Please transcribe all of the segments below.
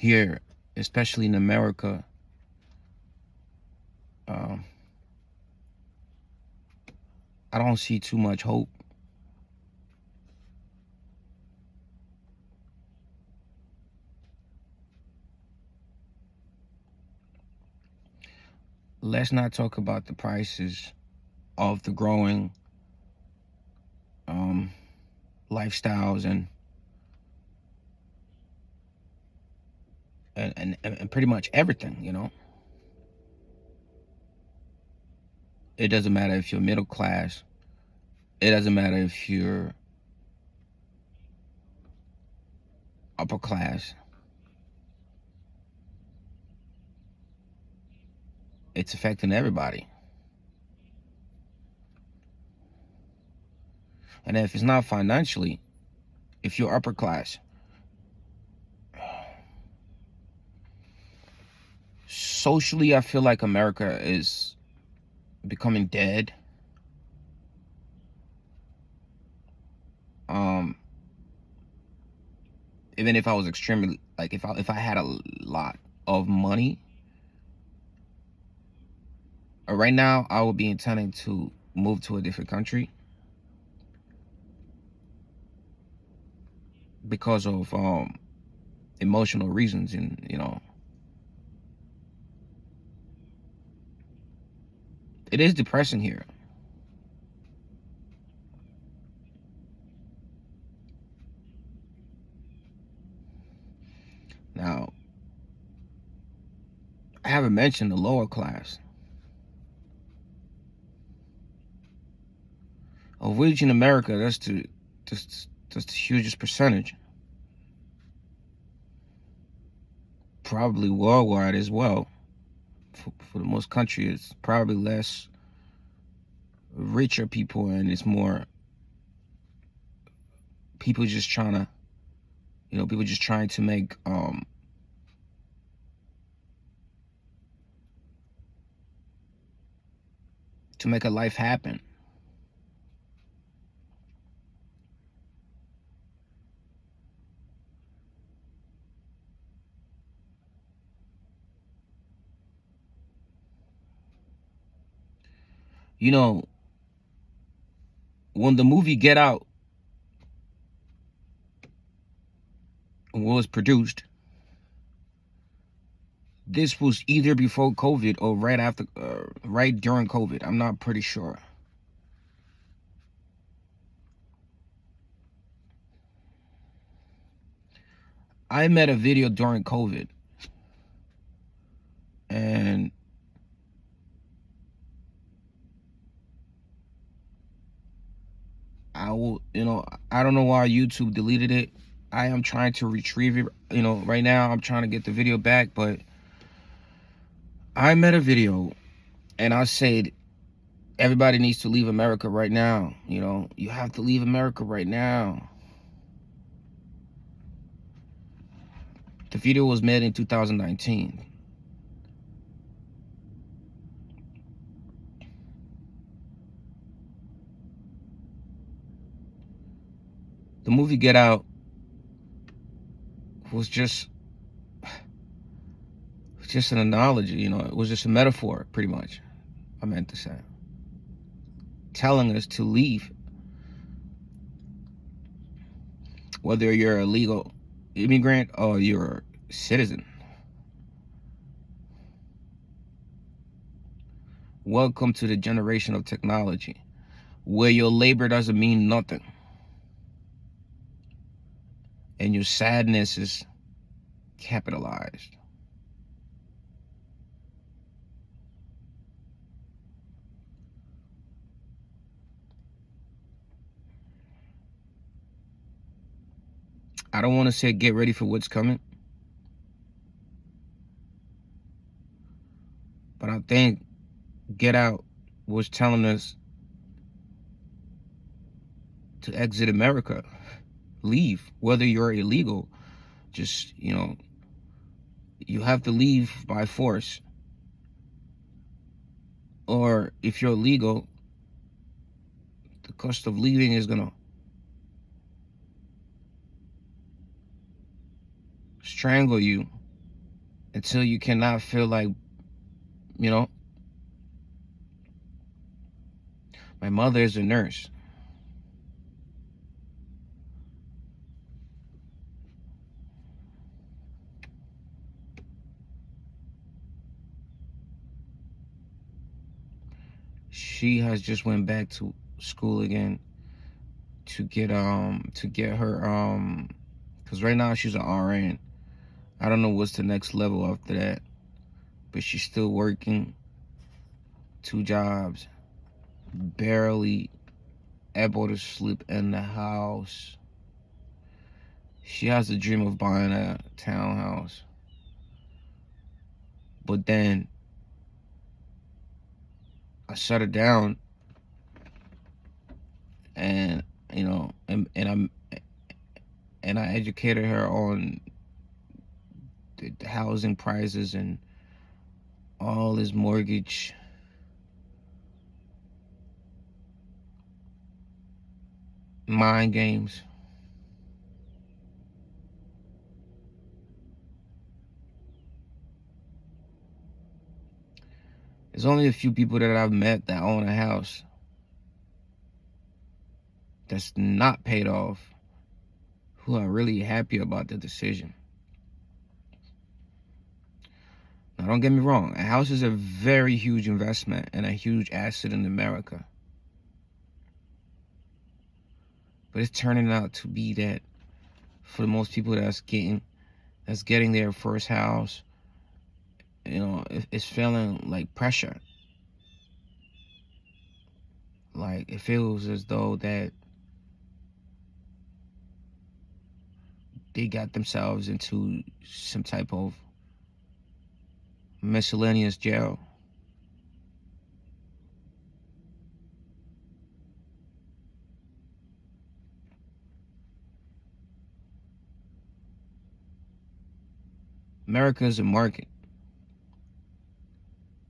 here, especially in America, um, I don't see too much hope. Let's not talk about the prices of the growing um, lifestyles and pretty much everything, you know. It doesn't matter if you're middle class. It doesn't matter if you're upper class. It's affecting everybody. And if it's not financially, if you're upper class, socially, I feel like America is becoming dead. Um, Even if I was extremely, like, if I had a lot of money, right now I would be intending to move to a different country because of emotional reasons, and it is depressing here. Now, I haven't mentioned the lower class, of which in America that's the hugest percentage, probably worldwide as well. For the most country, it's probably less richer people, and it's more people just trying to, people just trying to make a life happen. You know, when the movie Get Out was produced, this was either before COVID or right after, right during COVID. I'm not pretty sure. I made a video during COVID, and I don't know why YouTube deleted it. I am trying to retrieve it, right now. I'm trying to get the video back, but I made a video and I said everybody needs to leave America right now. You have to leave America right now. The video was made in 2019. The movie Get Out was just an analogy, it was just a metaphor, pretty much, I meant to say, telling us to leave. Whether you're a legal immigrant or you're a citizen. Welcome to the generation of technology, where your labor doesn't mean nothing, and your sadness is capitalized. I don't want to say get ready for what's coming, but I think Get Out was telling us to exit America, leave. Whether you're illegal, just, you have to leave by force. Or if you're legal, the cost of leaving is gonna strangle you until you cannot feel like, you know, my mother is a nurse. She has just went back to school again to get her because right now she's an RN. I don't know what's the next level after that, but she's still working 2 jobs, barely able to sleep in the house. She has a dream of buying a townhouse, but then I shut her down, and you know, and I educated her on the housing prices and all his mortgage. Mind games. There's only a few people that I've met that own a house that's not paid off who are really happy about the decision. Now, don't get me wrong. A house is a very huge investment and a huge asset in America. But it's turning out to be that for the most people that's getting their first house, you know, it's feeling like pressure. Like it feels as though that they got themselves into some type of miscellaneous jail. America is a market.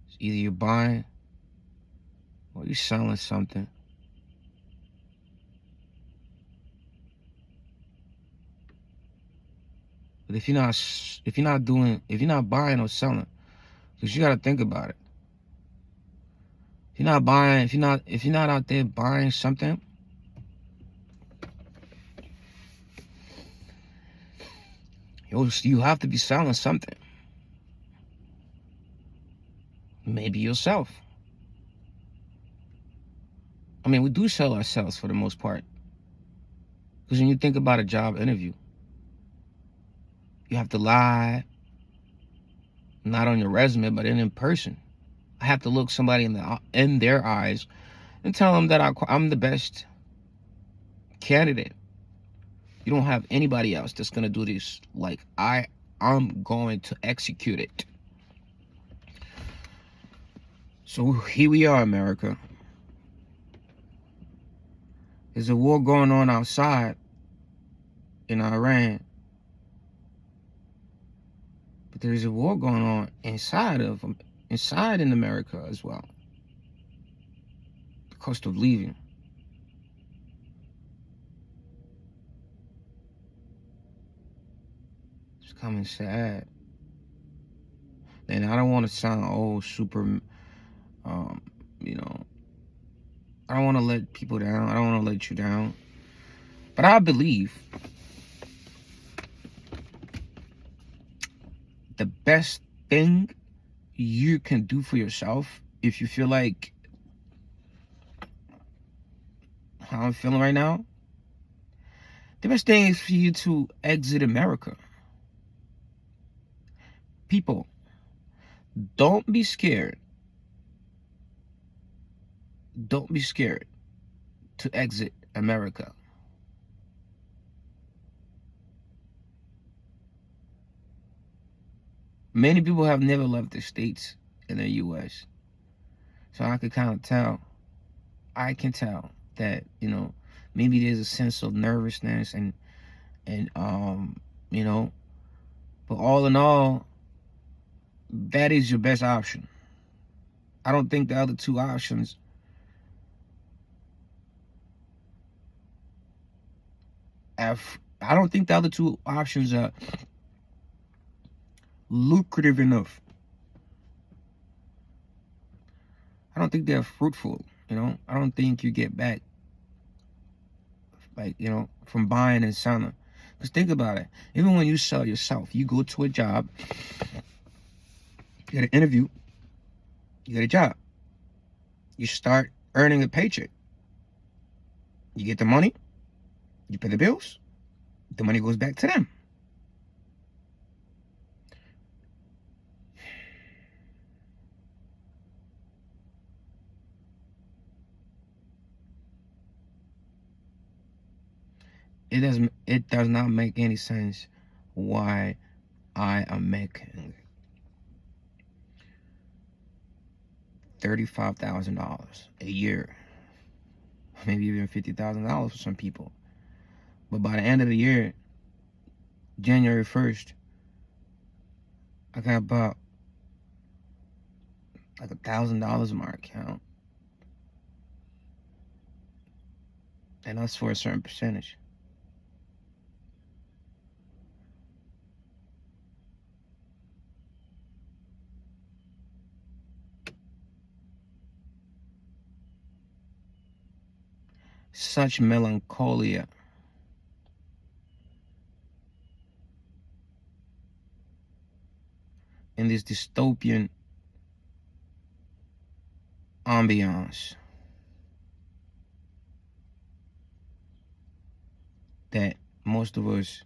It's either you're buying or you're selling something. But if you're not buying or selling, because you got to think about it. If you're not buying, if you're not out there buying something, you have to be selling something. Maybe yourself. I mean, we do sell ourselves for the most part. Because when you think about a job interview, you have to lie, not on your resume, but in person. I have to look somebody in their eyes and tell them that I'm the best candidate. You don't have anybody else that's gonna do this. Like I'm going to execute it. So here we are, America. There's a war going on outside in Iran, but there's a war going on inside in America as well. The cost of living. It's becoming sad. And I don't want to sound old, super, you know, I don't want to let people down. I don't want to let you down. But I believe the best thing you can do for yourself, if you feel like how I'm feeling right now, the best thing is for you to exit America. People, don't be scared. Don't be scared to exit America. Many people have never left the States in the U.S. So I could kind of tell. I can tell that, you know, maybe there's a sense of nervousness and you know, but all in all, that is your best option. I don't think the other two options I don't think the other two options lucrative enough. I don't think they're fruitful, you know. I don't think you get back, like, you know, from buying and selling. Because think about it. Even when you sell yourself, you go to a job, you get an interview, you get a job. You start earning a paycheck. You get the money, you pay the bills, the money goes back to them. It does not make any sense why I am making $35,000 a year, maybe even $50,000 for some people. But by the end of the year, January 1st, I got about like $1,000 in my account. And that's for a certain percentage. Such melancholia. In this dystopian ambiance that most of us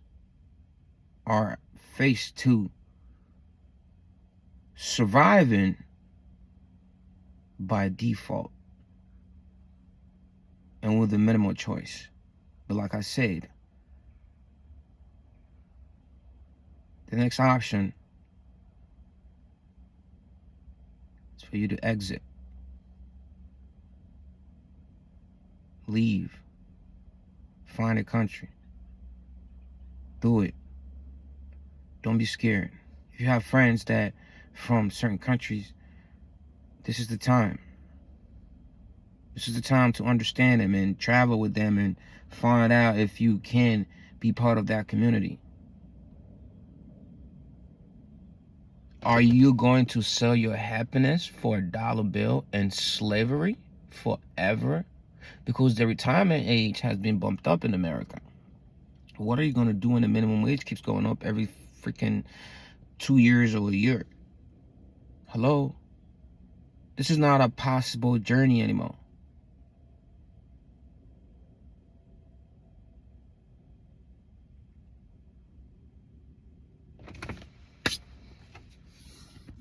are faced to, surviving by default and with a minimal choice. But like I said, the next option is for you to exit, leave, find a country, do it. Don't be scared. If you have friends that from certain countries, this is the time. This is the time to understand them and travel with them and find out if you can be part of that community. Are you going to sell your happiness for $1 bill and slavery forever? Because the retirement age has been bumped up in America. What are you going to do when the minimum wage keeps going up every freaking 2 years or a year? Hello? This is not a possible journey anymore.